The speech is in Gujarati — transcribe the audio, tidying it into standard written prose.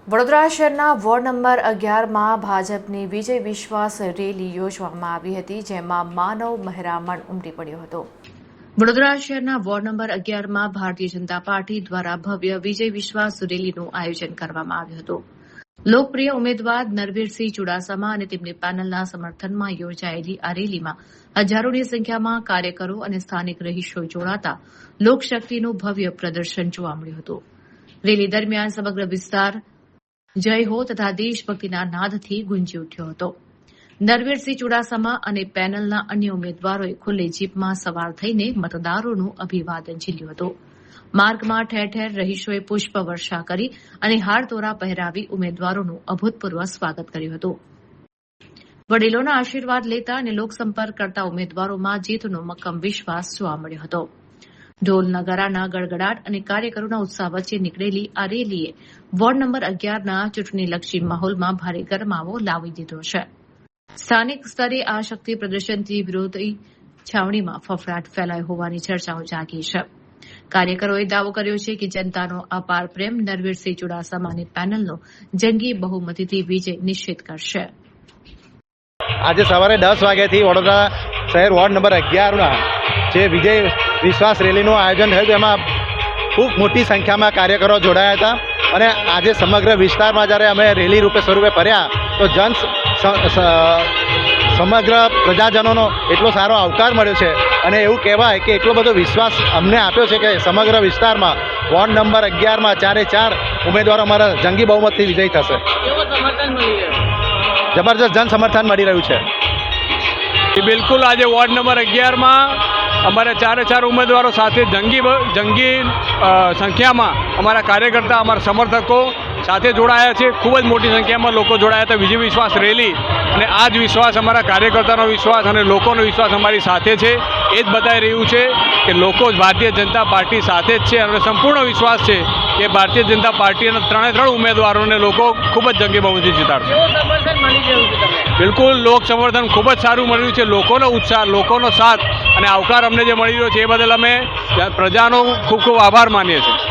વડોદરા શહેરના વોર્ડ નંબર 11માં ભાજપની વિજય વિશ્વાસ રેલી યોજવામાં આવી હતી, જેમાં માનવ મહેરામણ ઉમટી પડ્યો હતો। વડોદરા શહેરના ward number 11માં Bharatiya Janata party દ્વારા ભવ્ય વિજય વિશ્વાસ રેલીનું આયોજન કરવામાં આવ્યું હતું। લોકપ્રિય ઉમેદવાર નરવીરસિંહ ચુડાસમા અને તેમની પેનલના સમર્થનમાં યોજાયેલી આ રેલીમાં હજારોની સંખ્યામાં કાર્યકરો અને સ્થાનિક રહીશો જોડાતા લોકશક્તિનું ભવ્ય પ્રદર્શન જોવા મળ્યું હતું। રેલી દરમિયાન સમગ્ર વિસ્તાર જય હો તથા દેશભક્તિના નાદથી ગુંજી ઉઠ્યો હતો। નરવીરસિંહ ચુડાસમા અને પેનલના અન્ય ઉમેદવારોએ ખુલ્લી જીપમાં સવાર થઈને મતદારોનું અભિવાદન ઝીલ્યું હતું। માર્ગમાં ઠેર ઠેર રહીશોએ પુષ્પવર્ષા કરી અને હારતોરા પહેરાવી ઉમેદવારોનું અભૂતપૂર્વ સ્વાગત કર્યું હતું। વડીલોના આશીર્વાદ લેતા અને લોકસંપર્ક કરતા ઉમેદવારોમાં જીતનો મક્કમ વિશ્વાસ જોવા મળ્યો હતો। ઢોલ નગારાના ગડગડાટ અને કાર્યકરોના ઉત્સાહ વચ્ચે નીકળેલી આ રેલીએ વોર્ડ નંબર 11ના ચૂંટણીલક્ષી માહોલમાં ભારે ગરમાવો લાવી દીધો છે। સ્થાનિક સ્તરે આ શક્તિ પ્રદર્શનથી વિરોધી છાવણીમાં ફફડાટ ફેલાયો હોવાની ચર્ચાઓ જાગી છે। કાર્યકરોએ દાવો કર્યો છે કે જનતાનો અપાર પ્રેમ નરવીરસિંહ ચુડાસમાની પેનલનો જંગી બહુમતીથી વિજય નિશ્ચિત કરશે। આજે સવારે 10 વાગ્યાથી વડોદરા શહેર વોર્ડ નંબર 11ના જે વિજય વિશ્વાસ રેલીનું આયોજન થયું એમાં ખૂબ મોટી સંખ્યામાં કાર્યકરો જોડાયા હતા અને આજે સમગ્ર વિસ્તારમાં જ્યારે અમે રેલી સ્વરૂપે ફર્યા તો સમગ્ર પ્રજાજનોનો એટલો સારો આવકાર મળ્યો છે અને એવું કહેવાય કે એટલો બધો વિશ્વાસ અમને આપ્યો છે કે સમગ્ર વિસ્તારમાં વોર્ડ નંબર 11માં 4 ઉમેદવારો અમારા જંગી બહુમતથી વિજય થશે। જબરજસ્ત જન સમર્થન મળી રહ્યું છે। બિલકુલ આજે વોર્ડ નંબર 11માં અમારે 4 ઉમેદવારો સાથે જંગી સંખ્યામાં અમારા કાર્યકર્તા અમારા સમર્થકો સાથે જોડાયા છે। ખૂબ જ મોટી સંખ્યામાં લોકો જોડાયા હતા વિજય વિશ્વાસ રેલી અને આ જ વિશ્વાસ અમારા કાર્યકર્તાનો વિશ્વાસ અને લોકોનો વિશ્વાસ અમારી સાથે છે। એ જ બતાવી રહ્યું છે કે લોકો ભારતીય જનતા પાર્ટી સાથે જ છે અને સંપૂર્ણ વિશ્વાસ છે કે ભારતીય જનતા પાર્ટીના 3 ઉમેદવારોને લોકો ખૂબ જ જંગી બહુમતીથી જીતાડશે। બિલકુલ લોક સમર્થન ખૂબ જ સારું મળ્યું છે। લોકોનો ઉત્સાહ, લોકોનો સાથ અને આવકાર અમને જે મળી રહ્યો છે એ બદલ અમે પ્રજાનો ખૂબ ખૂબ આભાર માનીએ છીએ।